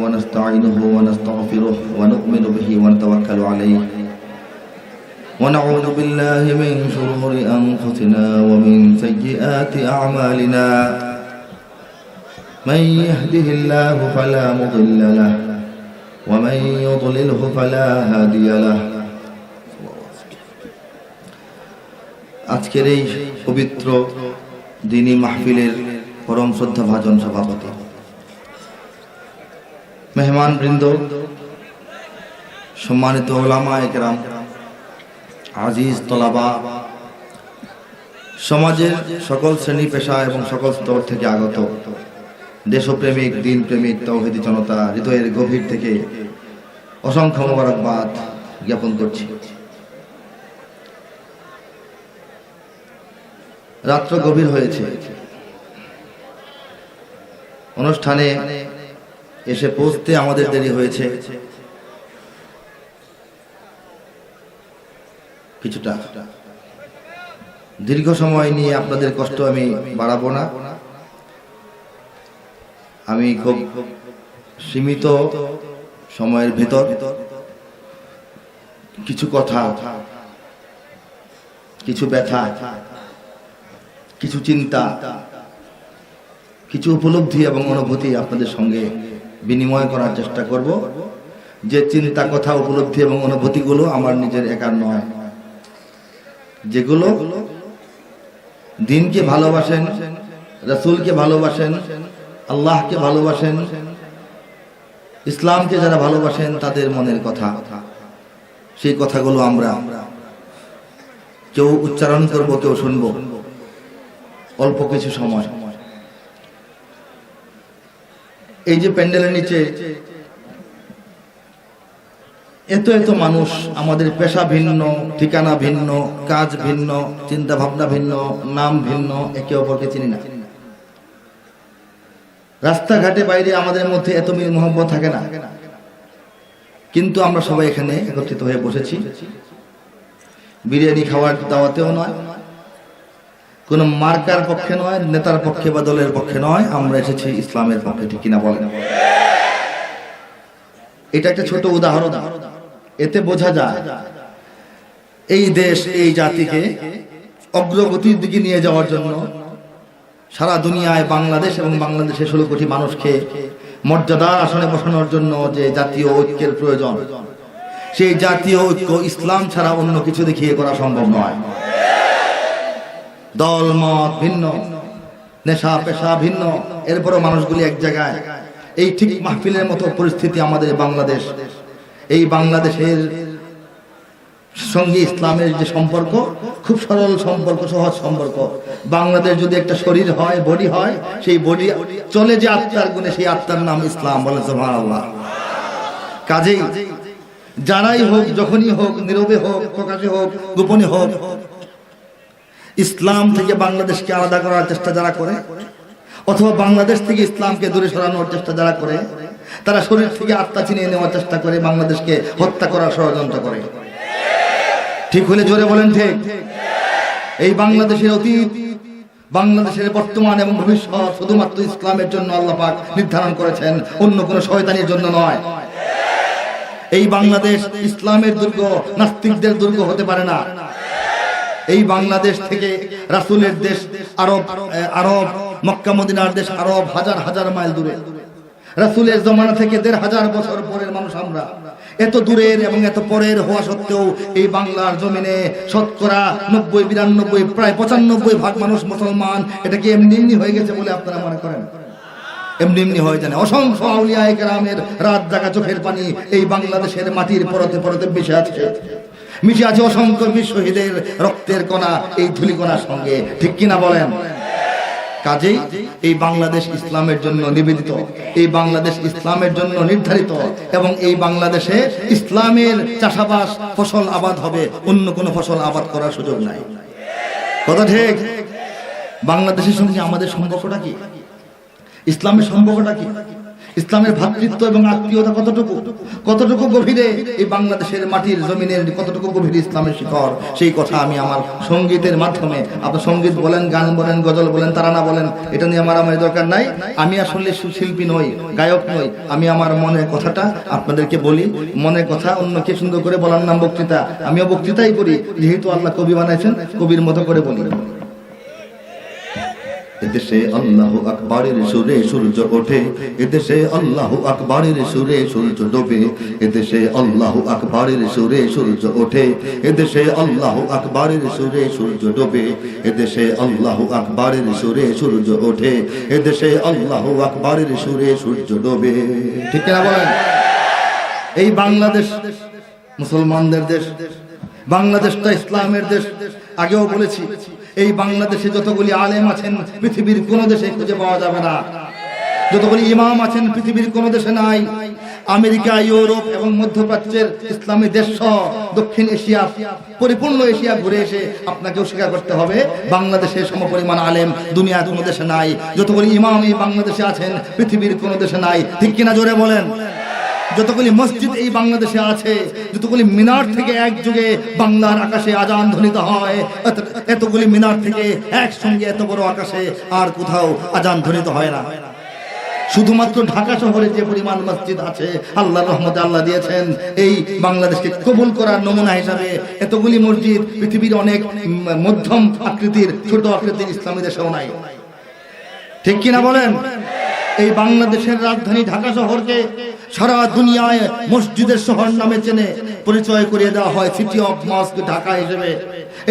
ونستعينه ونستغفره ونؤمن به ونتوكل عليه ونعوذ بالله من شرور أنفسنا ومن سيئات أعمالنا من يهده الله فلا مضل له ومن يضلله فلا هادي له আজকের এই পবিত্র দ্বীনি মাহফিলের পরম শ্রদ্ধাভাজন সভাপতি, মেহমানবৃন্দ, সম্মানিত উলামায়ে কেরাম, আজিজ তলাবা, সমাজের সকল শ্রেণী পেশা এবং সকল স্তর থেকে আগত দেশপ্রেমিক, দিনপ্রেমিক, তাওহীদি জনতা, হৃদয়ের গভীর থেকে অসংখ্য মোবারকবাদ জ্ঞাপন করছি। রাত্র গভীর হয়েছে, অনুষ্ঠানে এসে পৌঁছতে আমাদের দেরি হয়েছে কিছুটা। দীর্ঘ সময় নিয়ে আপনাদের কষ্ট আমি বাড়াবো না। আমি খুব সীমিত সময়ের ভিতর কিছু কথা, কিছু ব্যথা, কিছু চিন্তা, কিছু উপলব্ধি এবং অনুভূতি আপনাদের সঙ্গে বিনিময় করার চেষ্টা করব। যে চিন্তা, কথা, উপলব্ধি এবং অনুভূতিগুলো আমার নিজের একার নয়, যেগুলো দ্বীনকে ভালোবাসেন, রাসূলকে ভালোবাসেন, আল্লাহকে ভালোবাসেন, ইসলামকে যারা ভালোবাসেন তাদের মনের কথা। সেই কথাগুলো আমরা কেউ উচ্চারণ করব, কেউ শুনব অল্প কিছু সময়। এই যে প্যান্ডেলের নিচে এত এত মানুষ, আমাদের পেশা ভিন্ন, ঠিকানা ভিন্ন, কাজ ভিন্ন, চিন্তা ভাবনা ভিন্ন, নাম ভিন্ন, একে অপরকে চিনি না। রাস্তাঘাটে বাইরে আমাদের মধ্যে এত মিল মহব্বত থাকে না, কিন্তু আমরা সবাই এখানে একত্রিত হয়ে বসেছি। বিরিয়ানি খাওয়ার দাওয়াতেও নয়, কোন মার্কার পক্ষে নয়, নেতার পক্ষে বা দলের পক্ষে নয়, আমরা এসেছি ইসলামের পক্ষে। ঠিক কিনা বলেন? এটা একটা ছোট উদাহরণ, এতে বোঝা যায় এই দেশ, এই জাতিকে অগ্রগতির দিকে নিয়ে যাওয়ার জন্য, সারা দুনিয়ায় বাংলাদেশ এবং বাংলাদেশের 16 কোটি মানুষকে মর্যাদার আসনে বসানোর জন্য যে জাতীয় ঐক্যের প্রয়োজন, সেই জাতীয় ঐক্য ইসলাম ছাড়া অন্য কিছু দেখিয়ে করা সম্ভব নয়। দল মত ভিন্ন, নেশা পেশা ভিন্ন, এরপরও মানুষগুলি এক জায়গায়। এই ঠিক মাহফিলের মতো পরিস্থিতি আমাদের বাংলাদেশ। এই বাংলাদেশের সঙ্গে ইসলামের যে সম্পর্ক, খুব সরল সম্পর্ক, সহজ সম্পর্ক। বাংলাদেশ যদি একটা শরীর হয়, বডি হয়, সেই বডি চলে যে আত্মার গুণে, সেই আত্মার নাম ইসলাম। বলে সুবহানাল্লাহ। কাজেই যারাই হোক, যখনই হোক, নীরবে হোক, প্রকাশে হোক, গোপনে হোক, ইসলাম থেকে বাংলাদেশকে আলাদা করার চেষ্টা যারা করে, অথবা বাংলাদেশ থেকে ইসলামকে দূরে সরানোর চেষ্টা যারা করে, তারা শরীর থেকে আত্মা ছিনিয়ে নেওয়ার চেষ্টা করে, বাংলাদেশকে হত্যা করার ষড়যন্ত্র করে। ঠিক হলে জোরে বলেন ঠিক। এই বাংলাদেশের অতীত, বাংলাদেশের বর্তমান এবং ভবিষ্যৎ শুধুমাত্র ইসলামের জন্য আল্লাহ পাক নির্ধারণ করেছেন, অন্য কোনো শয়তানির জন্য নয়। এই বাংলাদেশ ইসলামের দুর্গ, নাস্তিকদের দুর্গ হতে পারে না। এই বাংলাদেশ থেকে রাসূলের দেশ আরব, মক্কা মদিনার দেশ আরব হাজার হাজার মাইল দূরে। রাসূলের জমানা থেকে ১৫০০ বছর পরের মানুষ আমরা। এত দূরের এবং এত পরের হওয়া সত্ত্বেও এই বাংলার জমিনে শতকরা ৯০-৯২, প্রায় ৯৫% মানুষ মুসলমান। এটা কি এমনি এমনি হয়ে গেছে বলে আপনারা মনে করেন? এমনি এমনি হয়ে যায় না। অসংখ্য আউলিয়ায়ে কেরামের রাত জাগা চোখের পানি এই বাংলাদেশের মাটির পরতে পরতে মিশে আছে অসংখ্য বীর শহীদের রক্তের কণা এই ধূলিকণার সঙ্গে। ঠিক কিনা বলেন? কাজেই এই বাংলাদেশ ইসলামের জন্য নিবেদিত, এই বাংলাদেশ ইসলামের জন্য নির্ধারিত, এবং এই বাংলাদেশে ইসলামের চাষাবাস, ফসল আবাদ হবে, অন্য কোনো ফসল আবাদ করার সুযোগ নাই। কথা ঠিক? বাংলাদেশের সঙ্গে আমাদের সম্পর্কটা কি? ইসলামের সম্পর্কটা কি? ইসলামের ভ্রাতৃত্ব এবং আত্মীয়তা কতটুকু গভীরে এই বাংলাদেশের মাটির জমিনের কতটুকু গভীরে ইসলামের শিকড়, সেই কথা আমি আমার সঙ্গীতের মাধ্যমে, আপনার সঙ্গীত বলেন, গান বলেন, গজল বলেন, তারানা বলেন, এটা নিয়ে আমার দরকার নাই। আমি আসলে শিল্পী নই, গায়ক নই, আমি আমার মনের কথাটা আপনাদেরকে বলি। মনের কথা অন্যকে সুন্দর করে বলার নাম বক্তৃতা। আমিও বক্তৃতাই করি, যেহেতু আল্লাহ কবি বানাইছেন, কবির মতো করে বলি। এদেশে আল্লাহু আকবারের সুরে সূর্য ওঠে, এদেশে আল্লাহু আকবারের সুরে সূর্য ডোবে, এদেশে আল্লাহু আকবারের সুরে সূর্য ওঠে, এদেশে আল্লাহু আকবারের সুরে সূর্য ডোবে, এদেশে আল্লাহু আকবারের সুরে সূর্য ওঠে, এদেশে আল্লাহু আকবারের সুরে সূর্য ডোবে। ঠিক কিনা বলেন? এই বাংলাদেশ মুসলমানদের দেশ, বাংলাদেশটা ইসলামের দেশ। আগেও বলেছি, এই বাংলাদেশে যতগুলি আলেম আছেন পৃথিবীর কোন দেশে খুঁজে পাওয়া যাবে না, যতগুলি ইমাম আছেন পৃথিবীর কোন দেশে নাই। আমেরিকা, ইউরোপ এবং মধ্যপ্রাচ্যের ইসলামী দেশ সহ দক্ষিণ এশিয়া, পরিপূর্ণ এশিয়া ঘুরে এসে আপনাকেও স্বীকার করতে হবে বাংলাদেশের সমপরিমাণ আলেম দুনিয়ার কোনো দেশে নাই। যতগুলি ইমাম এই বাংলাদেশে আছেন পৃথিবীর কোনো দেশে নাই। ঠিক কিনা জোরে বলেন? যতগুলি মসজিদ এই বাংলাদেশে আছে, যতগুলি মিনার থেকে একযোগে বাংলার আকাশে আজান ধ্বনিত হয়, এতগুলি মিনার থেকে একসঙ্গে এত বড় আকাশে আর কোথাও আজান ধ্বনিত হয় না। শুধুমাত্র ঢাকা শহরে যে পরিমাণ মসজিদ আছে, আল্লাহর রহমতে আল্লাহ দিয়েছেন এই বাংলাদেশকে কবুল করার নমুনা হিসাবে এতগুলি মসজিদ পৃথিবীর অনেক মধ্যম আকৃতির, ছোট আকৃতির ইসলামী দেশেও নাই। ঠিক কিনা বলেন? এই বাংলাদেশের রাজধানী ঢাকা শহরকে সারা দুনিয়ায় মসজিদের শহর নামে চেনে পরিচয় করিয়ে দেওয়া হয় সিটি অফ মস্ক ঢাকা হিসেবে।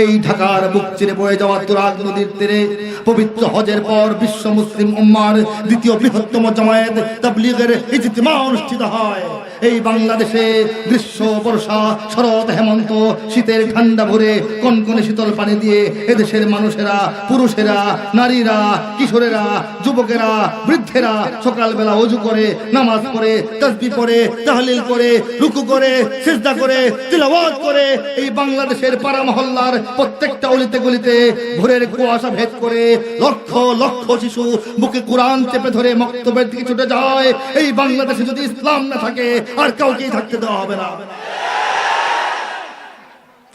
এই ঢাকার বুক চিরে বয়ে যাওয়া তুরাগ নদীর তীরে পবিত্র হজের পর বিশ্ব মুসলিম উম্মার দ্বিতীয় বৃহত্তম জামায়াত তাবলীগের ইজতিমা অনুষ্ঠিত হয়। এই বাংলাদেশে গ্রীষ্ম, বর্ষা, শরৎ, হেমন্ত, শীতের ঠান্ডা ভরে কনকনে শীতল পানি দিয়ে এদেশের মানুষেরা, পুরুষেরা, নারীরা, কিশোরেরা, যুবকেরা, বৃদ্ধেরা সকালবেলা ওযু করে, নামাজ পড়ে, তাসবিহ পড়ে, তাহলিল করে, রুকু করে, সিজদা করে, তিলাওয়াত করে এই বাংলাদেশের পাড়া মহল্লার প্রত্যেকটা অলিতে গলিতে ভোরের কুয়াশা ভেদ করে লক্ষ লক্ষ শিশু বুকে কোরআন চেপে ধরে মক্তবের দিকে ছুটে যায়। এই বাংলাদেশে যদি ইসলাম না থাকে আর কাউকেই থাকতে দেওয়া হবে না।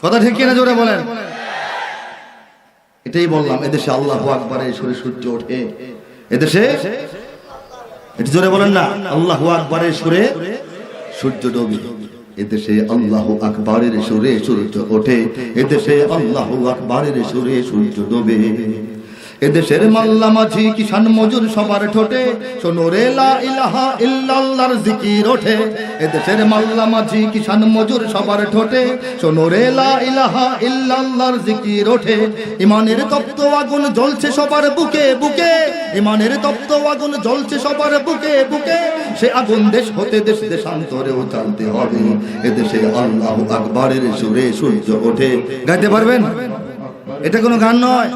কথা ঠিক কিনা জোরে বলেন? এটাই বললাম, এদেশে আল্লাহু আকবারের সুরে সূর্য ওঠে, এদেশে এটা জোরে বলেন না, আল্লাহু আকবারের সুরে সূর্য ডোবে, এদেশে আল্লাহু আকবারের সুরে সূর্য ওঠে, এদেশে আল্লাহু আকবারের সুরে সূর্য ডোবে। এদেশের মাল্লা মাঝি কিষান মজুর সবার ঠোঁটে শোনো রে লা ইলাহা ইল্লাল্লাহর জিকির ওঠে। এদেশের মাল্লা মাঝি কিষান মজুর সবার ঠোঁটে শোনো রে লা ইলাহা ইল্লাল্লাহর জিকির ওঠে। ইমানের তপ্ত আগুন জ্বলছে সবার বুকে বুকে, ইমানের তপ্ত আগুন জ্বলছে সবার বুকে বুকে। সে আগুন দেশ হতে দেশ দেশান্তরেও চালতে হবে। এদেশে আল্লাহু আকবারের সুরে সূর্য ওঠে। গাইতে পারবেন? এটা কোনো গান নয়,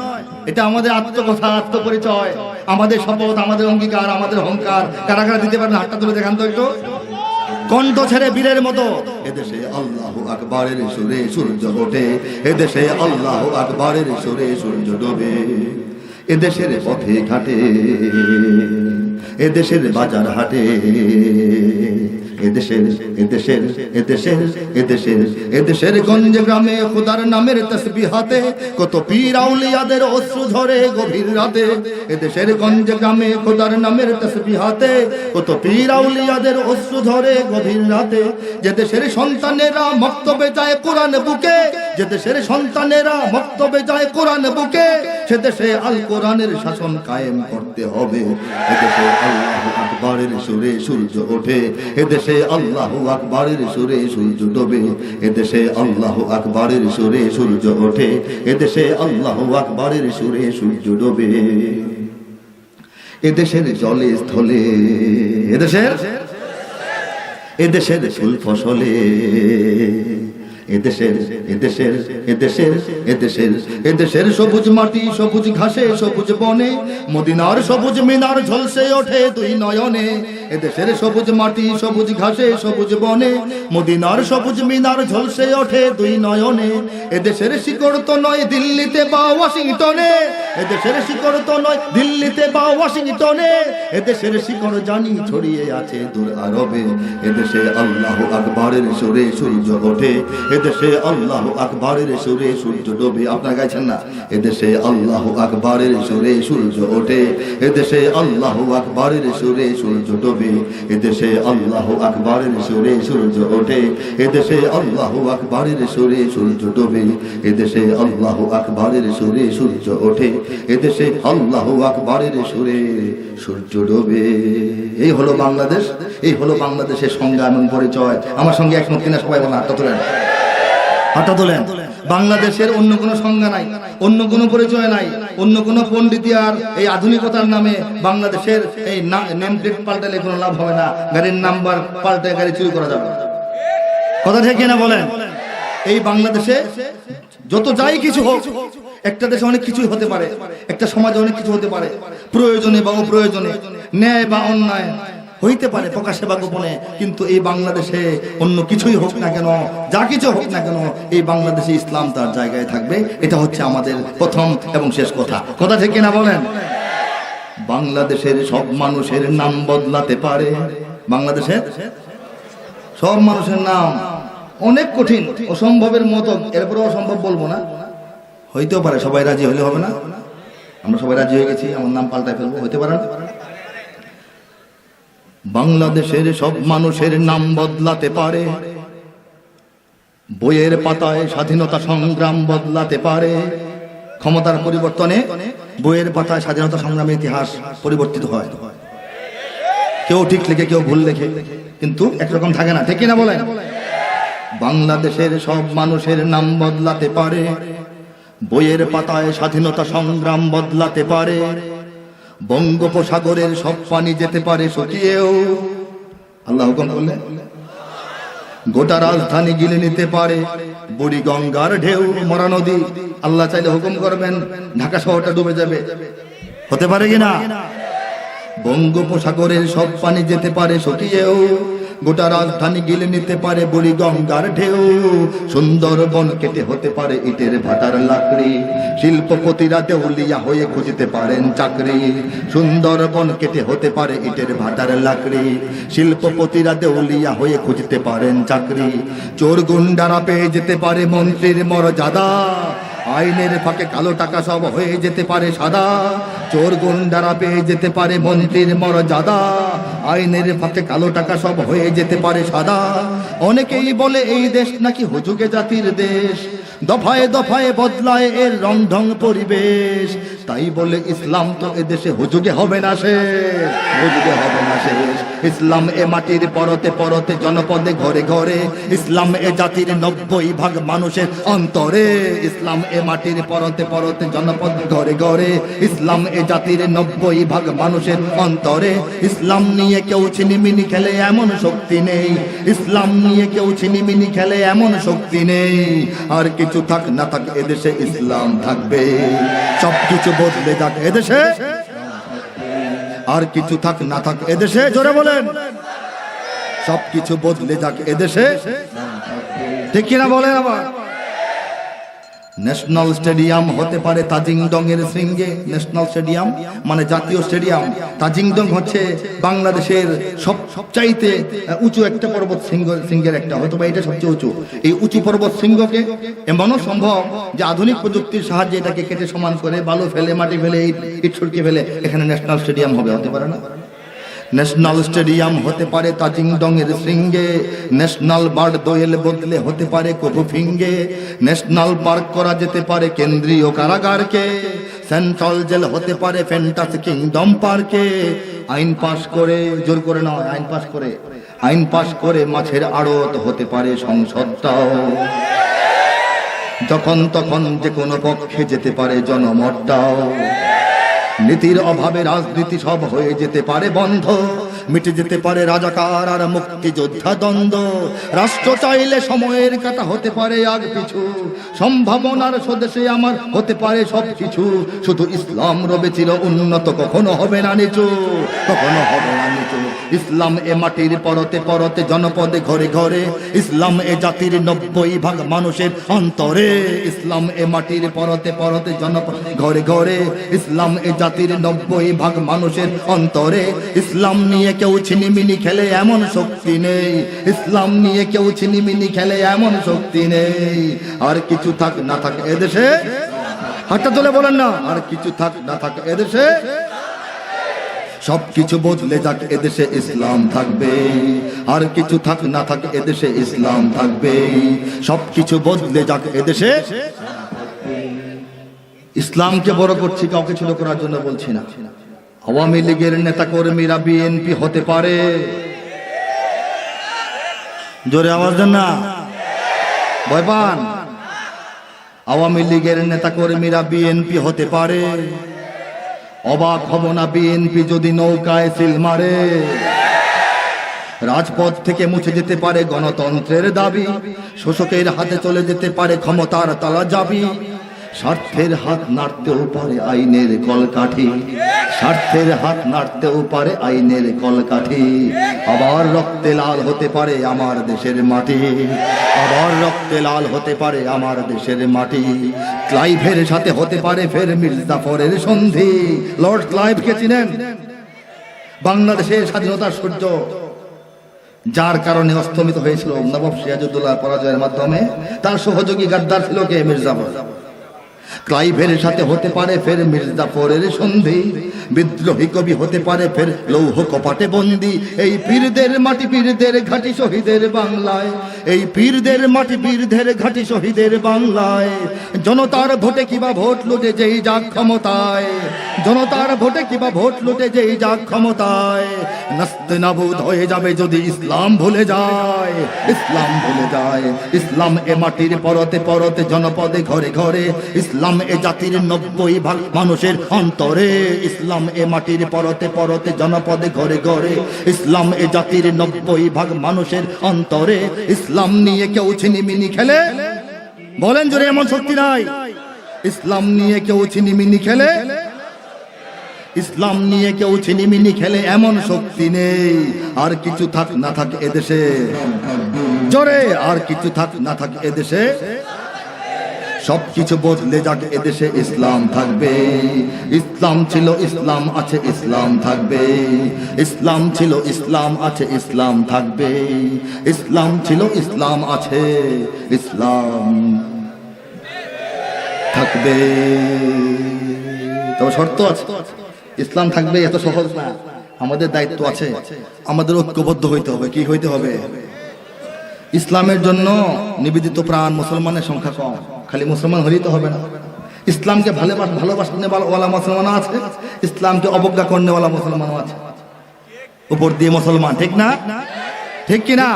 এটা আমাদের আত্মকথা, আত্মপরিচয়, আমাদের শপথ, আমাদের অঙ্গীকার, আমাদের অহংকার। কারা কারা দিতে পারেন হাতটা তুলে দেখান তো একটু, কণ্ঠ ছেড়ে বীরের মতো। এদেশে আল্লাহু আকবারের সুরে সূর্য ওঠে, এদেশে আল্লাহু আকবারের সুরে সূর্য ডোবে। এদেশের পথে ঘাটে, এদেশের বাজার হাটে, এদেশের এদেশের এদেশের এদেশের এদেশের গঞ্জে গ্রামে খোদার নামের তাসবিহাতে কত পীর আউলিয়াদের অশ্রু ঝরে গভীর রাতে। এদেশের গঞ্জে গ্রামে খোদার নামের তাসবিহাতে কত পীর আউলিয়াদের অশ্রু ঝরে গভীর রাতে। যে দেশের সন্তানেরা মক্তবে যায় কোরআন বুকে, যে দেশের সন্তানেরা মক্তবে যায় কোরআন বুকে, সে দেশে আল কোরআনের শাসন কায়েম করতে হবে। এদেশে আল্লাহু আকবারের সুরে সূর্য ওঠে, এদেশে আল্লাহু আকবারের সুরে সূর্য ডোবে। এদেশে আল্লাহু আকবারের সুরে সূর্য ওঠে, এদেশে আল্লাহু আকবারের সুরে সূর্য ডোবে। এদেশের জলে স্থলে, এদেশের এদেশের ফুল ফসলে, এদেশের এদেশের এদেশের এদেশের এদেশের সবুজ মাটি সবুজ ঘাসে সবুজ বনে মদিনার সবুজ মিনার ঝলসে ওঠে দুই নয়নে এদেশের সবুজ মাটি সবুজ ঘাসে সবুজ বনে মদিনার সবুজ মিনার ঝলসে ওঠে দুই নয়নে এদেশের শিকড় তো নয় দিল্লিতে বা ওয়াশিংটনে এদেশের শিকড় তো নয় দিল্লিতে বা ওয়াশিংটনে এদেশের শিকড় জানি ছড়িয়ে আছে দূর আরবে এদেশে আল্লাহু আকবারের সুরে সূর্য ওঠে এদেশে আল্লাহু আকবারের সুরে সূর্য ডোবে আপনারা গাইছেন না এদেশে আল্লাহু আকবারের সুরে সূর্য ওঠে এদেশে আল্লাহু আকবারের সুরে সূর্য ডোবে এদেশে আল্লাহু আকবারের সুরে সূর্য ওঠে এদেশে আল্লাহু আকবারের সুরে সূর্য ডোবে এদেশে আল্লাহু আকবারের সুরে সূর্য ওঠে এদেশে আল্লাহু আকবারের সুরে সূর্য ডোবে এই হলো বাংলাদেশ এই হলো বাংলাদেশের সংজ্ঞা এবং পরিচয় আমার সঙ্গে একমত কিনা সবাই বলেন হাতটা তোলেন হাতটা তোলেন বাংলাদেশের অন্য কোনো সংজ্ঞা নাই অন্য কোনো পরিচয় নাই অন্য কোনো পণ্ডিতি আর এই আধুনিকতার নামে বাংলাদেশের এই নেম প্লেট পাল্টালে কোনো লাভ হবে না গাড়ির নাম্বার পাল্টে গাড়ি চুরি করা যাবে কথা ঠিক কিনা বলেন এই বাংলাদেশে যত যাই কিছু হোক একটা দেশে অনেক কিছুই হতে পারে একটা সমাজে অনেক কিছু হতে পারে প্রয়োজনে বা অপ্রয়োজনে ন্যায় বা অন্যায় হইতে পারে প্রকাশ্যে বা গোপনে কিন্তু এই বাংলাদেশে অন্য কিছুই হোক না কেন যা কিছু হোক না কেন এই বাংলাদেশে ইসলাম তার জায়গায় থাকবে এটা হচ্ছে আমাদের প্রথম এবং শেষ কথা কথা ঠিক কিনা বলেন বাংলাদেশের সব মানুষের নাম বদলাতে পারে বাংলাদেশের সব মানুষের নাম অনেক কঠিন অসম্ভবের মতো এরপরে অসম্ভব বলবো না হইতেও পারে সবাই রাজি হলে হবে না আমরা সবাই রাজি হয়ে গেছি আমার নাম পাল্টায় ফেলবো হইতে পারে না বাংলাদেশের সব মানুষের নাম বদলাতে পারে বইয়ের পাতায় স্বাধীনতা সংগ্রাম বদলাতে পারে ক্ষমতার পরিবর্তনে বইয়ের পাতায় স্বাধীনতা সংগ্রামের ইতিহাস পরিবর্তিত হয় কেউ ঠিক লেখে কেউ ভুল লেখে কিন্তু একরকম থাকে না ঠিক না বলেন বাংলাদেশের সব মানুষের নাম বদলাতে পারে বইয়ের পাতায় স্বাধীনতা সংগ্রাম বদলাতে পারে বঙ্গোপসাগরের সব পানি যেতে পারে শুকিয়েও আল্লাহ হুকুম করলে গোটা রাজধানী গিলে নিতে পারে বুড়ি গঙ্গার ঢেউ মরা নদী আল্লাহ চাইলে হুকুম করবেন ঢাকা শহরটা ডুবে যাবে হতে পারে কিনা বঙ্গোপসাগরের সব পানি যেতে পারে শুকিয়েও গোটা রাজধানী গিলে নিতে পারে বুড়ি গঙ্গার ঢেউ সুন্দরবন কেটে হতে পারে ইটের ভাটার লাকড়ি শিল্পপতিরা দেউলিয়া হয়ে খুঁজতে পারেন চাকরি সুন্দরবন কেটে হতে পারে ইটের ভাটার লাকড়ি শিল্পপতিরা দেউলিয়া হয়ে খুঁজতে পারেন চাকরি চোর গুন্ডারা পেয়ে যেতে পারে মন্ত্রীর মর্যাদা আইনের ফাঁকে কালো টাকা সব হয়ে যেতে পারে সাদা চোর গুন্ডারা পেয়ে যেতে পারে মন্ত্রীর মর্যাদা আইনের ফাঁকে কালো টাকা সব হয়ে যেতে পারে সাদা অনেকেই বলে এই দেশ নাকি হুজুগে জাতির দেশ দফায় দফায় বদলায় এর রং ঢং পরিবেশ তাই বলে ইসলাম তো এদেশে হুজুগে হবে না শেষ হুজুগে হবে না শেষ ইসলাম এ মাটির পরতে পরতে জনপদে ঘরে ঘরে ইসলাম এ জাতির 90% মানুষের অন্তরে ইসলাম এ মাটির পরতে পরতে জনপদ ঘরে ঘরে ইসলাম এ জাতির 90% মানুষের অন্তরে ইসলাম নিয়ে কেউ ছিনিমিনি খেলে এমন শক্তি নেই ইসলাম নিয়ে কেউ ছিনিমিনি খেলে এমন শক্তি নেই আর কিছু থাক না থাক এদেশে ইসলাম থাকবে সবকিছু বদলে যাক এদেশে আর কিছু থাক না থাক এদেশে জোরে বলেন সবকিছু বদলে যাক এদেশে ঠিক কিনা বলেন আবার ন্যাশনাল স্টেডিয়াম হতে পারে তাজিংডং এর শৃঙ্গে ন্যাশনাল স্টেডিয়াম মানে জাতীয় স্টেডিয়াম তাজিংডং হচ্ছে বাংলাদেশের সবচাইতে উঁচু একটা পর্বত শৃঙ্গের একটা হয়তো বা এটা সবচেয়ে উঁচু এই উঁচু পর্বত শৃঙ্গকে এমনও সম্ভব যে আধুনিক প্রযুক্তির সাহায্যে এটাকে কেটে সমান করে বালু ফেলে মাটি ফেলে ইট ছড়িয়ে ফেলে এখানে ন্যাশনাল স্টেডিয়াম হবে হতে পারে না ন্যাশনাল স্টেডিয়াম হতে পারে তাজিংডং এর শৃঙ্গে ন্যাশনাল বার্ড দোয়েল বদলে হতে পারে কপু ফিঙ্গে ন্যাশনাল পার্ক করা যেতে পারে কেন্দ্রীয় কারাগারকে সেন্ট্রাল জেল হতে পারে ফ্যান্টাসি কিংডম পার্কে আইন পাশ করে জোর করে নয় আইন পাশ করে মাছের আড়ত হতে পারে সংসদটাও যখন তখন যে কোনো পক্ষে যেতে পারে জনমতটাও নীতির অভাবে রাজনীতি সব হয়ে যেতে পারে বন্ধ, মিটে যেতে পারে রাজাকার আর মুক্তিযোদ্ধা দ্বন্দ্ব। রাষ্ট্র চাইলে সময়ের কাটা হতে পারে আগ পিছু, সম্ভাবনার স্বদেশে আমার হতে পারে সব কিছু। শুধু ইসলাম রবে চির উন্নত, কখনো হবে না নিচু, কখনো হবে না নিচু। ইসলাম এ মাটির পরতে পরতে জনপদে ঘরে ঘরে, ইসলাম এ জাতির 90% মানুষের অন্তরে। ইসলাম এ মাটির পরতে পরতে জনপদে ঘরে ঘরে, ইসলাম এ জাতির 90% মানুষের অন্তরে। ইসলাম নিয়ে কেউ ছিনিমিনি খেলে এমন শক্তি নেই, ইসলাম নিয়ে কেউ ছিনিমিনি খেলে এমন শক্তি নেই। আর কিছু থাক না থাক এদেশে, হাতটা তুলে বলেন না, আর কিছু থাক না থাক এদেশে, সবকিছু বদলে যাক এদেশে ইসলাম থাকবে। আর কিছু থাক না থাক এদেশে ইসলাম থাকবে, সবকিছু বদলে যাক এদেশে। ইসলামকে বড় করছি, কাউকে ছোট করার জন্য বলছি না। আওয়ামী লীগের নেতা কর্মীরা বিএনপি হতে পারে, জোরে আওয়াজ দেন না, ভয় পান। আওয়ামী লীগের নেতা কর্মীরা বিএনপি হতে পারে, অবাক হব না বিএনপি যদি নৌকায় সিল মারে। রাজপথ থেকে মুছে যেতে পারে গণতন্ত্রের দাবি, শোষকের হাতে চলে যেতে পারে ক্ষমতার তালা যাবি। স্বার্থের হাত নাড়তেও পারে আইনের কলকাঠি, স্বার্থের হাত নাড়তেও পারে আইনের কলকাঠি। আবার রক্তে লাল হতে পারে আমার দেশের মাটি, আবার রক্তে লাল হতে পারে আমার দেশের মাটি। ক্লাইভের সাথে হতে পারে ফের মির্জাফরের সন্ধি। লর্ড ক্লাইভকে চিনেন? বাংলাদেশের স্বাধীনতার সূর্য, যার কারণে অস্তমিত হয়েছিল নবাব সিরাজউদ্দৌলার পরাজয়ের মাধ্যমে। তার সহযোগী গাদ্দার ছিল কে? মির্জাফর। ক্লাইভের সাথে হতে পারে ফের মির্জাফরের সন্ধি। বিদ্রোহী কবি হতে পারে ফের লৌহ কপাটে বন্দি। এই পীরদের মাটি পীরদের ঘাটি শহীদের বাংলায়, এই পীরদের মাটি পীরদের ঘাটি শহীদের বাংলায়। জনতার ভোটে কিবা ভোট লুটে যেই যাক ক্ষমতায়, জনতার ভোটে কিবা ভোট লুটে যেই যাক ক্ষমতায়। নাস্তে নাবুদ হয়ে যাবে যদি ইসলাম ভুলে যায়, ইসলাম ভুলে যায়। ইসলাম এ মাটির পরতে পরতে জনপদে ঘরে ঘরে, ইসলাম এ জাতির 90% মানুষের অন্তরে। ইসলাম এ মাটির পরতে পরতে জনপদে ঘরে ঘরে, ইসলাম এ জাতির 90% মানুষের অন্তরে। ইসলাম নিয়ে কেউ ছিনিমিনি খেলে, বলেন জোরে, এমন শক্তি নাই। ইসলাম নিয়ে কেউ ছিনিমিনি খেলে, ইসলাম নিয়ে কেউ ছিনিমিনি খেলে এমন শক্তি নেই। আর কিছু থাক না থাক এদেশে, জোরে, আর কিছু থাক না থাক এদেশে, সবকিছু বদলে যাক এদেশে ইসলাম থাকবে। ইসলাম ছিল ইসলাম আছে ইসলাম থাকবে, ইসলাম ছিল ইসলাম আছে ইসলাম থাকবে। ইসলাম ছিল ইসলাম আছে ইসলাম থাকবে। তবে শর্ত আছে, ইসলাম থাকবে এত সহজ না। আমাদের দায়িত্ব আছে, আমাদের ঐক্যবদ্ধ হইতে হবে। কি হইতে হবে? ইসলামের জন্য নিবেদিত প্রাণ মুসলমানের সংখ্যা কম, খালি মুসলমান হলেই তো হবে না। ইসলামকে ভালোবাসনেওয়ালা মুসলমানও আছে, ইসলামকে অবজ্ঞা করনেওয়ালা মুসলমানও আছে। উপর দিয়ে মুসলমান, ঠিক না? ঠিক কিনা?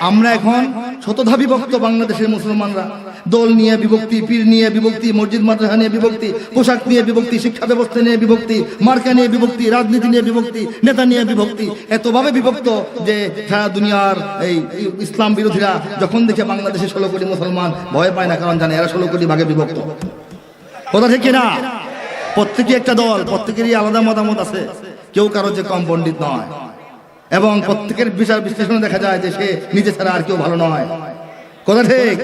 আমরা এখন শতধা বিভক্ত বাংলাদেশের মুসলমানরা। দল নিয়ে বিভক্তি, পীর নিয়ে বিভক্তি, মসজিদ মাদ্রাসা নিয়ে বিভক্তি, পোশাক নিয়ে বিভক্তি, শিক্ষা ব্যবস্থা নিয়ে বিভক্তি, মার্কা নিয়ে বিভক্তি, রাজনীতি নিয়ে বিভক্তি, নেতা নিয়ে বিভক্তি। এতভাবে বিভক্ত যে সারা দুনিয়ার এই ইসলাম বিরোধীরা যখন দেখে বাংলাদেশে 16 কোটি মুসলমান ভয় পায় না, কারণ জানে এরা 16 কোটি ভাগে বিভক্ত। কথা ঠিক কিনা? প্রত্যেকে একটা দল, প্রত্যেকেরই আলাদা মতামত আছে, কেউ কারো যে কম পণ্ডিত নয়। এবং প্রত্যেকের বিচার বিশ্লেষণে দেখা যায় যে সে নিজে ছাড়া আর কেউ ভালো নয়। কথা ঠিক?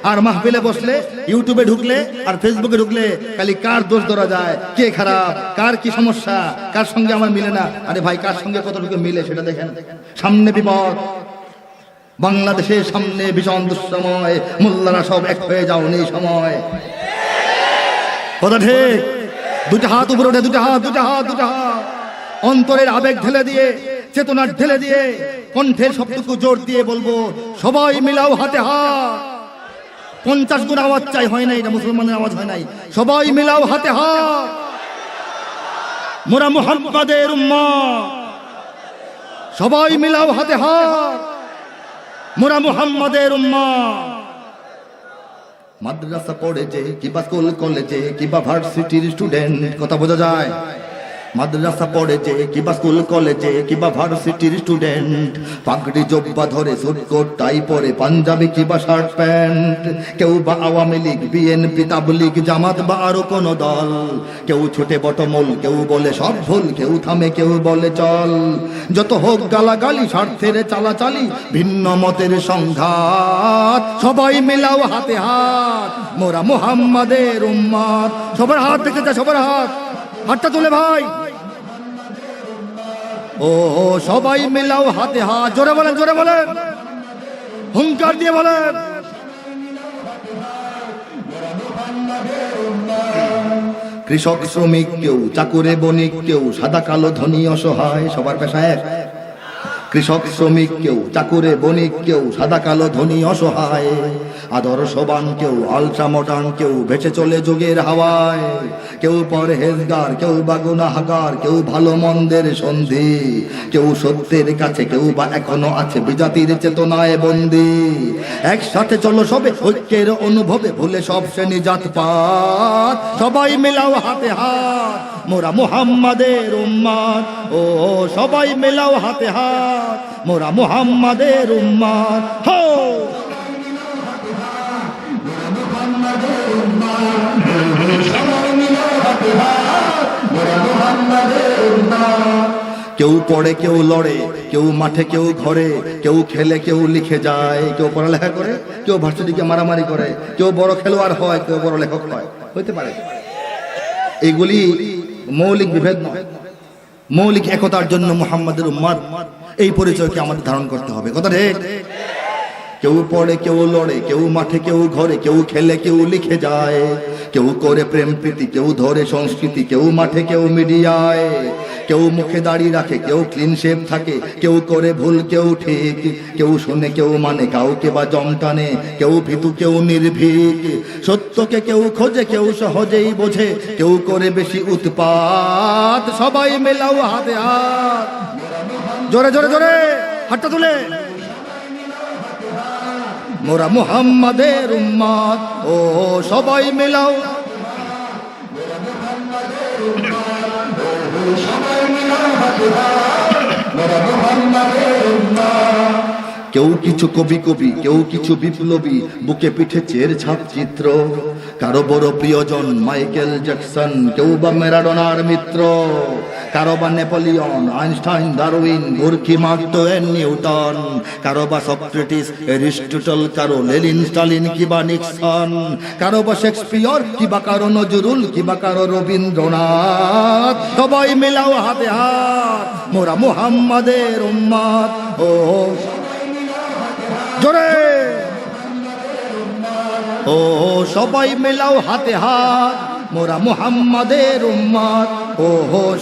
আর মাহফিলে বসলে, ইউটিউবে ঢুকলে আর ফেসবুকে ঢুকলে খালি কার দোষ ধরা যায়, কে খারাপ, কার কি সমস্যা, কার সঙ্গে আমার মিলে না। আরে ভাই, কার সঙ্গে কতটুকু মিলে সেটা দেখেন। সামনে বিপদ, বাংলাদেশের সামনে ভীষণ দুঃসময়, মোল্লারা সব এক হয়ে যাও এই সময়। কথা ঠিক? দুটা হাত উপরে ওঠে, দুটা হাত, দুটা হাত, দুটা হাত। অন্তরের আবেগ ঢেলে দিয়ে, চেতনা ঢেলে দিয়ে, কণ্ঠের সবটুকু জোর দিয়ে বলবো, সবাই মিলাও হাতে হাত। 50 গুণ আওয়াজ চাই, হয় নাই, এটা মুসলমানের আওয়াজ হয় নাই। সবাই মিলাও হাতে হাত। মোরা মুহাম্মাদের উম্মত, সবাই মিলাও হাতে হাত। মোরা মুহাম্মাদের উম্মত। মাদ্রাসা পড়ে যে, কিবা স্কুল কলেজে, কিবা ভার্সিটির স্টুডেন্ট, কথা বোঝা যায়? মাদ্রাসা পড়ে যে কিবা স্কুল কলেজে কিবা ভার্সিটির স্টুডেন্ট, পাগড়ি জব্বা ধরে সুটকোট টাই পরে পাঞ্জাবি কিবা শার্ট প্যান্ট। কেউ বা আওয়ামী লীগ, বিএনপি, তাবলীগ, জামাত বা আরো কোন দল। কেউ ছুটে বটমূল, কেউ বলে সব ভুল, কেউ থামে কেউ বলে চল। যত হোক গালাগালি, স্বার্থের চালাচালি, ভিন্ন মতের সংঘাত, সবাই মিলাও হাতে হাত, মোরা মুহাম্মাদের উম্মত। সবার হাত দেখে যা, সবার হাতটা তুলে ভাই। ও সবাই মিলাও হাতে হাত, জোরে বলেন, জোরে বলেন, হুঙ্কার দিয়ে বলেন। কৃষক, শ্রমিক, কেউ চাকুরে বণিক, কেউ সাদা কালো ধনী অসহায়, সবার পেশা এক। কৃষক, শ্রমিক, কেউ চাকুরে বণিক, কেউ সাদা কালো ধনী অসহায়, আদর্শবান কেউ আলট্রা মডার্ন, কেউ ভেসে চলে যুগের হাওয়ায়। কেউ পরহেজগার, কেউ বা গুনাহগার, কেউ ভালো মন্দের সন্ধি, কেউ সত্যের কাছে, কেউ বা এখনো আছে বিজাতির চেতনায় বন্দী। একসাথে চলো সবে ঐক্যের অনুভবে, ভুলে সব শ্রেণী জাতপাত, সবাই মিলাও হাতে হাত, মোরা মুহাম্মাদের উম্মত। ও সবাই মিলাও হাতে হাত, মোরা মুহাম্মাদের উম্মত। হো কেউ পড়ে, কেউ লড়ে, কেউ মাঠে, কেউ ঘরে, কেউ খেলে, কেউ লিখে যায়, কেউ পড়ালেখা করে, কেউ ভার্সিটিকে মারামারি করে, কেউ বড় খেলোয়াড় হয়, কেউ বড় লেখক হয়, হইতে পারে। এগুলি মৌলিক বিভেদ নয়, মৌলিক একতার জন্য মুহাম্মাদের উম্মত, এই পরিচয়কে আমাদের ধারণ করতে হবে। কথা ঠিক? কেউ পড়ে, কেউ লড়ে, কেউ মাঠে, কেউ ঘরে, কেউ খেলে, কেউ লিখে যায়, কেউ করে প্রেম প্রীতি, কেউ ধরে সংস্কৃতি, কেউ মাঠে, কেউ মিডিয়ায়, কেউ মুখে দাড়ি রাখে, কেউ ক্লিন শেপ থাকে, কেউ করে ভুল, কেউ ঠিক, কেউ শুনে, কেউ মানে, কাউকে বা জম টানে, কেউ ভীতু, কেউ নির্ভীক, সত্যকে কেউ খোঁজে, কেউ সহজেই বোঝে, কেউ করে বেশি উৎপাত, সবাই মেলাও হাতে হাত, জোরে জোরে জোরে হাতটা তুলে, মোরা মুহাম্মাদের উম্মত। ও সবাই মিলাও, কেউ কিছু কবি কবি, কেউ কিছু বিপ্লবী, বুকে পিঠে চের ছাপ চিত্র, কারো বড় প্রিয়জন মাইকেল জ্যাকসন, কেউ বা ম্যারাডোনার মিত্র, কারো বা Napoleon, Einstein, Darwin, Burki, marks, Newton, কারো বা সক্রেটিস, এরিস্টটল, কারো লেনিন, স্টালিন, কিবা নিক্সন, কারো বা শেক্সপিয়র, কিবা কারো নজরুল, কিবা কারো রবীন্দ্রনাথ, সবাই মিলাও হাতে হাত, মোরা মুহাম্মাদের উম্মত। ও জোরে, ও সবাই মিলাও হাতে হাত, মোরা মুহাম্মাদের উম্মত। ও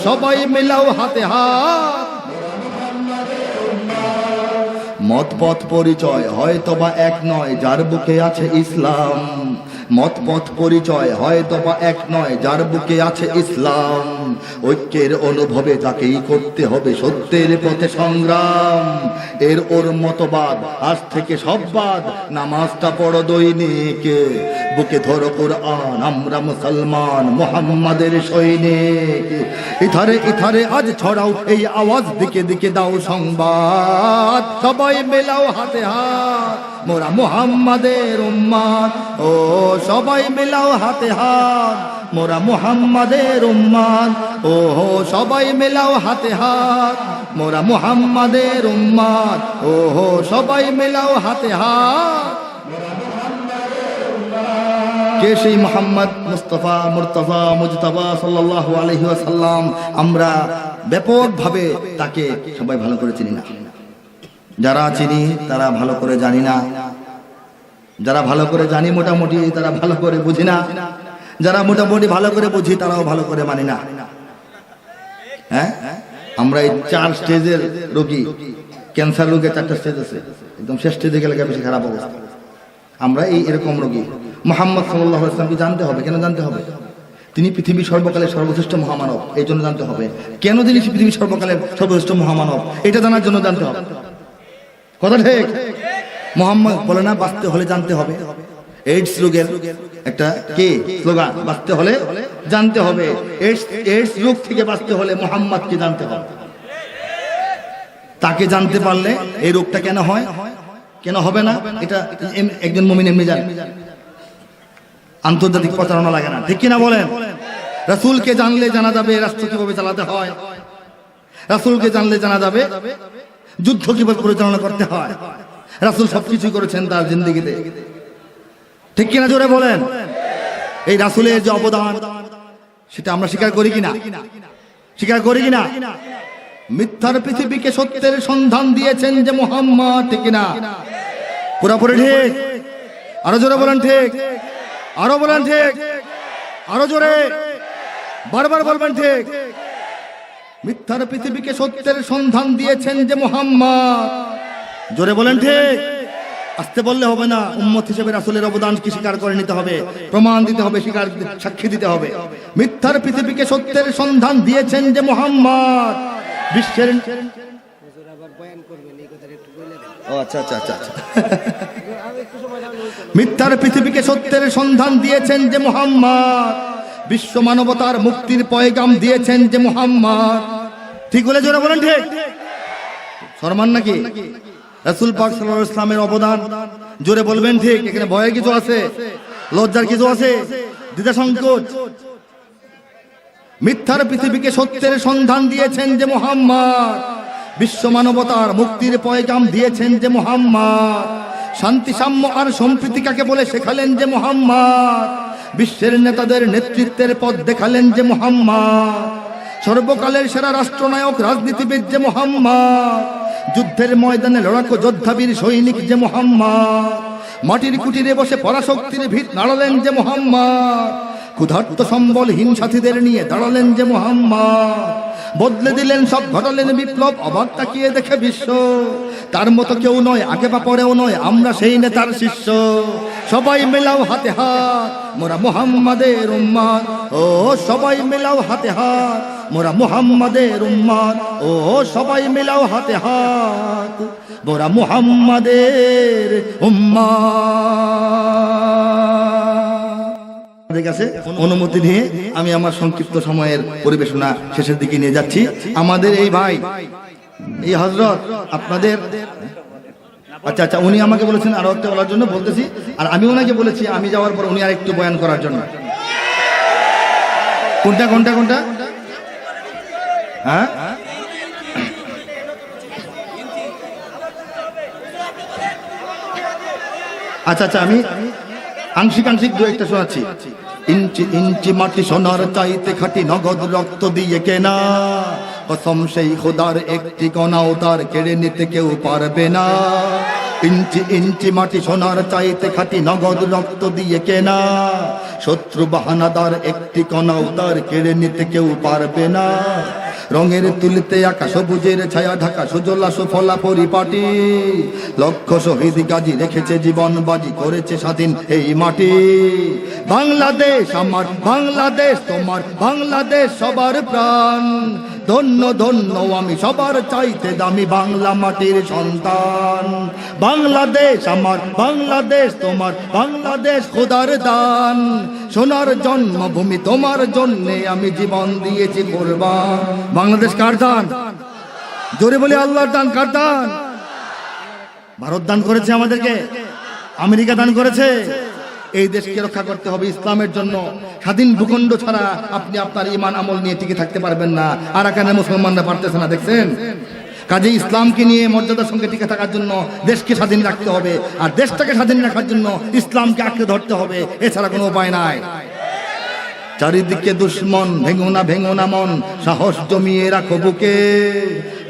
সবাই মিলাও হাতে হাত। মত পথ পরিচয় হয়তোবা এক নয়, যার বুকে আছে ইসলাম। মত পথ পরিচয় হয়তোবা এক নয়, যার বুকে আছে ইসলাম। ঐক্যের অনুভবে তাকেই করতে হবে সত্যের পথে সংগ্রাম। এর ওর মতবাদ আজ থেকে সব বাদ, নামাজটা পড়ো দৈনিক, বুকে ধরো কোরআন, আমরা মুসলমান মুহাম্মাদের সৈনিক। ইথারে ইথারে আজ ছড়াও এই আওয়াজ, দিকে দিকে দাও সংবাদ, সবাই মেলাও হাতে হাত, মোরা মুহাম্মাদের উম্মত। ও সবাই মিলাও হাতে হাত, মোরা মুহাম্মাদের উম্মত। ও সবাই মিলাও হাতে হাত, মোরা মুহাম্মাদের উম্মত। ও সবাই মিলাও হাতে হাত। কে সেই মুহাম্মদ মুস্তাফা মুর্তজা মুজতাবা সাল্লাল্লাহু আলাইহি ওয়াসাল্লাম? আমরা ব্যাপকভাবে তাকে সবাই ভালো করে চিনি না। যারা চিনি তারা ভালো করে জানি না, যারা ভালো করে জানি মোটামুটি তারা ভালো করে বুঝি না, যারা মোটামুটি ভালো করে বুঝি তারাও ভালো করে মানি না। হ্যাঁ, আমরা এই 4 স্টেজের রোগী। ক্যান্সার রোগের 4টা স্টেজ আছে, একদম শেষ স্টেজে গেলে বেশি খারাপ অবস্থা। আমরা এই এরকম রোগী। মুহাম্মদ সাল্লাল্লাহু আলাইহি ওয়াসাল্লামকে জানতে হবে। কেন জানতে হবে? তিনি পৃথিবীর সর্বকালের সর্বশ্রেষ্ঠ মহামানব, এই জন্য জানতে হবে। কেন তিনি পৃথিবীর সর্বকালের সর্বশ্রেষ্ঠ মহামানব, এটা জানার জন্য জানতে হবে। কথা ঠিক? মুহাম্মদ বলে না, বাঁচতে হলে জানতে হবে। এইডস রোগের একটা কি স্লোগান, বাঁচতে হলে জানতে হবে। এইডস রোগ থেকে বাঁচতে হলে মুহাম্মদকে জানতে হবে। তাকে জানতে পারলে এই রোগটা কেন হয়, কেন হবে না, এটা একজন মুমিন এমনি জানে। আন্তর্জাতিক প্রচারণা লাগে না, ঠিক কিনা বলেন? রাসূলকে জানলে জানা যাবে রাষ্ট্র কিভাবে চালাতে হয়, রাসূলকে জানলে জানা যাবে যুদ্ধ কিভাবে পরিচালনা করতে হয়। রাসূল সবকিছু করেছেন তার জিন্দেগিতে, ঠিক কিনা জোরে বলেন? এই রাসূলের যে অবদান সেটা আমরা স্বীকার করি কিনা, স্বীকার করি কিনা? মিথ্যার পৃথিবীকে সত্যের সন্ধান দিয়েছেন যে মুহাম্মদ, ঠিক কিনা? পুরোপুরি ঠিক? আরো জোরে বলেন ঠিক, আরো বলেন ঠিক, আরো জোরে বারবার বলবেন ঠিক। মিথ্যার পৃথিবীকে সত্যের সন্ধান দিয়েছেন যে মুহাম্মদ, জোরে বলেন ঠিক। আস্তে বললে হবে না, উম্মত হিসেবে রাসূলের অবদান কি স্বীকার করে নিতে হবে, প্রমাণ দিতে হবে, স্বীকার সাক্ষী দিতে হবে। মিথ্যার পৃথিবীকে সত্যের সন্ধান দিয়েছেন যে মুহাম্মদ, বিশ্বের মিথ্যার পৃথিবীকে সত্যের সন্ধান দিয়েছেন যে মুহাম্মদ, বিশ্ব মানবতার মুক্তির পয়গাম দিয়েছেন যে মুহাম্মদ। ঠিক বলে জোরে বলেন ঠিক? শরমান নাকি? রাসূল পাক সাল্লাল্লাহু আলাইহি ওয়াসাল্লামের অবদান জোরে বলবেন ঠিক। এখানে ভয়ের কিছু আছে, লজ্জার কিছু আছে, দ্বিধা সংকোচ? মিথ্যার পৃথিবীকে সত্যের সন্ধান দিয়েছেন যে মুহাম্মদ, বিশ্ব মানবতার মুক্তির পয়গাম দিয়েছেন যে মুহাম্মদ, শান্তি সাম্য আর সম্প্রীতি কাকে বলে শেখালেন যে মুহাম্মদ, বিশ্বের নেতাদের নেতৃত্বের পথ দেখালেন যে মুহাম্মদ, সর্বকালের সেরা রাষ্ট্রনায়ক রাজনীতিবিদ যে মুহাম্মদ, যুদ্ধের ময়দানে লড়াকু যোদ্ধাবীর সৈনিক যে মুহাম্মদ, মাটির কুটিরে বসে পরাশক্তির ভিত নাড়ালেন যে মুহাম্মদ, ক্ষুধার্ত সম্বলহীন সাথীদের নিয়ে দাঁড়ালেন যে মুহাম্মদ, বদলে দিলেন সব, ঘটালেন বিপ্লব, অবাক তাকিয়ে দেখে বিশ্ব। তার মতো কেউ নয়, আগে বা পরেও নয়, আমরা সেই নেতার শিষ্য। সবাই মেলাও হাতে হাত, মোরা মুহাম্মাদের উম্মত, ও সবাই মেলাও হাতে হাত, মোরা মুহাম্মাদের উম্মত, ও সবাই মেলাও হাতে হাত, মোরা মুহাম্মাদের উম্মত। ঠিক আছে, অনুমতি নিয়ে আমি আমার সংক্ষিপ্ত সময়ের পরিবেশনা শেষের দিকে নিয়ে যাচ্ছি। আমাদের এই ভাই, এই হযরত আপনাদের, আচ্ছা আচ্ছা, উনি আমাকে বলেছেন আরো একটা বলার জন্য, বলতেছি। আর আমি ওনাকে বলেছি আমি যাওয়ার পর উনি আর একটু বয়ান করার জন্য। কোনটা কোনটা কোনটা? হ্যাঁ, আচ্ছা আচ্ছা, আমি আংশিক আংশিক দু একটা শোনাচ্ছি। ইঞ্চি ইঞ্চি মাটি সোনার চাইতে খাঁটি, নগদ রক্ত দিয়ে কেনা, কসম সেই খোদার একটি কণাও তার কেড়ে নিতে কেউ পারবে না। ইঞ্চি ইঞ্চি মাটি সোনার চাইতে খাঁটি, নগদ রক্ত দিয়ে কেনা, শত্রু বাহানাদার একটি কণাও তার কেড়ে নিতে কেউ পারবে না। রঙের তুলিতে আঁকা সবুজের ছায়া ঢাকা সুজলা সুফলা পরিপাটি, লক্ষ শহীদ গাজী রেখেছে জীবন বাজি, করেছে স্বাধীন এই মাটি। বাংলাদেশ আমার, বাংলাদেশ তোমার, বাংলাদেশ সবার প্রাণ, ধন্য ধন্য আমি সবার চাইতে দামি বাংলা মাটির সন্তান। বাংলাদেশ আমার, বাংলাদেশ তোমার, বাংলাদেশ খোদার দান, সোনার জন্মভূমি তোমার জন্যে আমি জীবন দিয়েছি কুরবান। বাংলাদেশ কার দান? জোরে বলি আল্লাহর দান। কার দান? ভারত দান করেছে আমাদেরকে, আমেরিকা দান করেছে। এই দেশকে রক্ষা করতে হবে ইসলামের জন্য। স্বাধীন ভূখণ্ড ছাড়া আপনি আপনার ঈমান আমল নিয়ে টিকে থাকতে পারবেন না। আরাকানের মুসলমানরা পারতেছে না, দেখছেন? কাজে ইসলামকে নিয়ে মর্যাদার সঙ্গে টিকে থাকার জন্য দেশকে স্বাধীন রাখতে হবে, আর দেশটাকে স্বাধীন রাখার জন্য ইসলামকে আঁকড়ে ধরতে হবে, এছাড়া কোনো উপায় নাই। চারিদিকে দুশ্মন, ভেঙো না মন, সাহস জমিয়ে রাখো বুকে,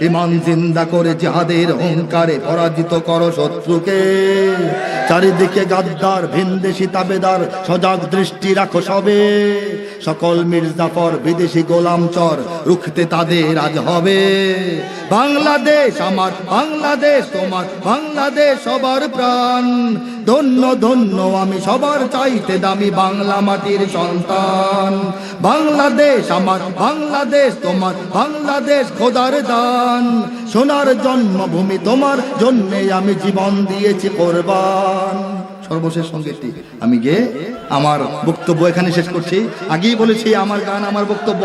ঈমান জিন্দা করে জিহাদের হুঙ্কারে পরাজিত করো শত্রুকে। চারিদিকে গাদ্দার ভিনদেশি তাবেদার, সজাগ দৃষ্টি রাখো সবে, সকল মির্জাফর বিদেশি গোলাম চর, রুখতে তাদের আজ হবে। বাংলাদেশ আমার, বাংলাদেশ তোমার, বাংলাদেশ সবার প্রাণ, ধন্য ধন্য আমি সবার চাইতে দামি বাংলা মাটির সন্তান। বাংলাদেশ আমার, বাংলাদেশ তোমার, বাংলাদেশ খোদার দান, সোনার জন্মভূমি তোমার জন্যে আমি জীবন দিয়েছি কুরবান। সর্বশেষ সঙ্গীতটি আমি গেয়ে আমার বক্তব্য এখানে শেষ করছি। আগেই বলেছি আমার গান আমার বক্তব্য।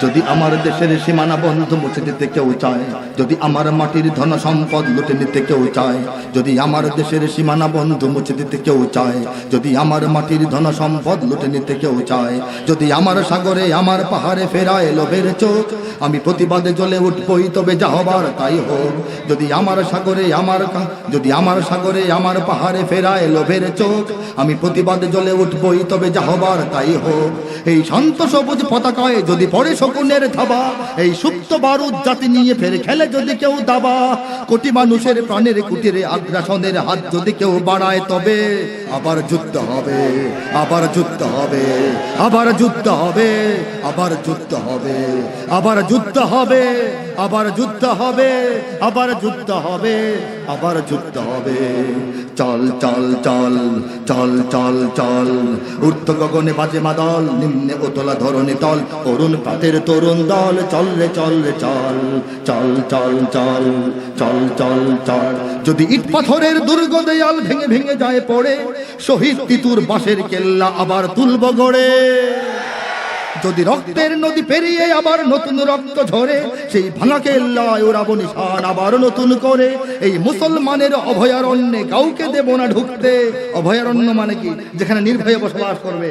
যদি আমার দেশের সীমানা বন্ধ মুছে দিতে কেউ চায়, যদি আমার মাটির ধন সম্পদ লুটে নিতে কেউ চায়, যদি আমার দেশের সীমানা বন্ধ মুছে দিতে কেউ চায়, যদি আমার মাটির ধন সম্পদ লুটে নিতে কেউ চায়, যদি আমার সাগরে আমার পাহাড়ে ফেরায় লোভের চোখ, আমি প্রতিবাদে জ্বলে উঠবই তবে যা হবার তাই হোক। যদি আমার সাগরে আমার পাহাড়ে ফেরায় লোভের চোখ, আমি প্রতিবাদে জ্বলে উঠবই তবে যা হবার তাই হোক। এই শান্ত সবুজ পতাকায় যদি পড়ে শকুনের থাবা, এই সুপ্ত বারুদ জাতি নিয়ে ফের খেলে যদি কেউ দাবা, কোটি মানুষের প্রাণের কুটিরে আগ্রাসনের হাত যদি কেউ বাড়ায়, তবে আবার যুদ্ধ হবে, আবার যুদ্ধ হবে, আবার যুদ্ধ হবে, আবার যুদ্ধ হবে, আবার যুদ্ধ হবে, আবার যুদ্ধ হবে, আবার যুদ্ধ হবে, আবার যুদ্ধ হবে। চল চল চল চল চল চল, ঊর্ধ্ব গগনে বাজে মাদল, নিম্নে ওতলা ধরণী তল, অরুণ প্রাতের তরুণ দল, চল রে চল রে চল, চল চল চল চল চল চল। যদি ইট পাথরের দুর্গ দেয়াল ভেঙে ভেঙে যায় পড়ে, শহীদ তিতুর বাঁশের কেল্লা আবার তুলব গড়ে। যদি রক্তের নদী পেরিয়ে আবার নতুন রক্ত ঝরে, সেই ভাঙা কেল্লায় ওরাবো নিশান আবার নতুন করে। এই মুসলমানের অভয়ারণ্যে কাউকে দেব না ঢুকতে। অভয়ারণ্য মানে কি? যেখানে নির্ভয়ে বসবাস করবে।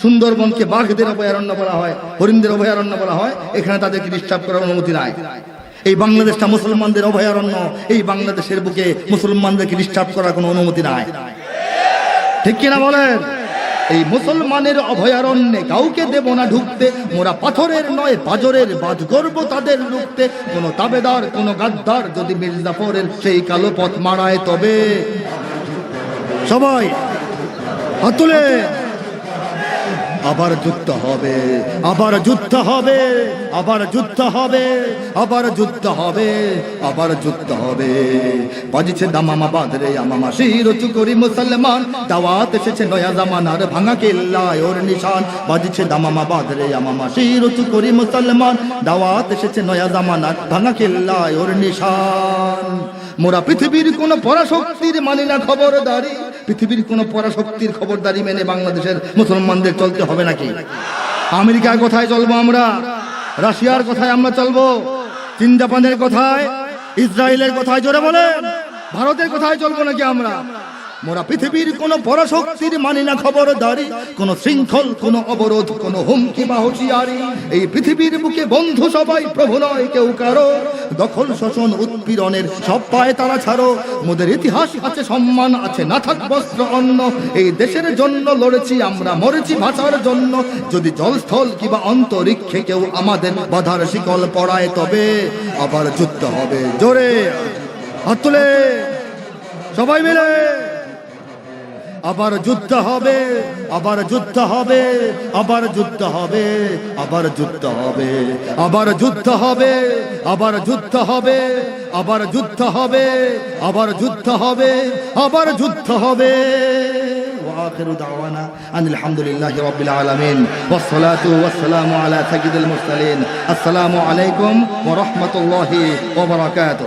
সুন্দরবনকে বাঘদের অভয়ারণ্য বলা হয়, হরিণদের অভয়ারণ্য বলা হয়, এখানে তাদেরকে ডিস্টার্ব করার অনুমতি নাই। এই বাংলাদেশটা মুসলমানদের অভয়ারণ্য, এই বাংলাদেশের বুকে মুসলমানদেরকে ডিস্টার্ব করার কোনো অনুমতি নাই। ঠিক কিনা বলেন? এই মুসলমানের অভয়ারণ্যে কাউকে দেব না ঢুকতে, মোরা পাথরের নয় পাজরের বাজ গর্ব তাদের রুখতে। কোন তাবেদার কোন গাদ্দার যদি মির্জাফরের সেই কালো পথ মারায়, তবে সবাই হাত তুলে আবার যুদ্ধ হবে, আবার যুদ্ধ হবে, আবার যুদ্ধ হবে, আবার যুদ্ধ হবে, আবার যুদ্ধ হবে। বাজিছে দামামা বাদরে আমামা শির উঁচু করি মুসলমান, দাওয়াত এসেছে নয়া জামানার ভাঙা কেল্লায় ওর নিশান। বাজিছে দামামা বাদরে আমামা শির উঁচু করি মুসলমান, দাওয়াত এসেছে নয়া জামানার ভাঙা কেল্লায় ওর নিশান। মোরা পৃথিবীর কোন পরাশক্তির মানি না খবরদারি, পৃথিবীর কোন পরাশক্তির খবরদারি মেনে বাংলাদেশের মুসলমানদের চলতে হবে নাকি? আমেরিকার কথায় চলবো আমরা, রাশিয়ার কথায় আমরা চলবো, চীন জাপানের কথায়, ইসরায়েলের কথায়, জোরে বলেন, ভারতের কথায় চলবো নাকি আমরা? মোরা পৃথিবীর কোন পরাশক্তির মানি না খবরদারি, কোন শৃঙ্খল, কোন অবরোধ, কোন হুমকি বা হুঁশিয়ারি। এই পৃথিবীর বুকে বন্ধু সবাই, প্রভু নয় কেউ কারো। দখল শোষণ উৎপীড়নের সব পায় তারা ছাড়ো। মোদের ইতিহাস আছে, সম্মান আছে, না থাক বস্ত্র অন্ন। এই দেশের জন্য লড়েছি আমরা, মরেছি ভাষার জন্য। যদি জলস্থল কিংবা অন্তরিক্ষে কেউ আমাদের বাধার শিকল পড়ায়, তবে আবার যুদ্ধ হবে। জোরে হাত তুলে সবাই মিলে আবার যুদ্ধ হবে, আবার যুদ্ধ হবে, আবার যুদ্ধ হবে, আবার যুদ্ধ হবে, আবার যুদ্ধ হবে, আবার যুদ্ধ হবে, আবার যুদ্ধ হবে, আবার যুদ্ধ হবে, আবার যুদ্ধ হবে। وآخر دعوانا أن الحمد لله رب العالمين والصلاة والسلام على سيد المرسلين. السلام عليكم ورحمة الله وبركاته.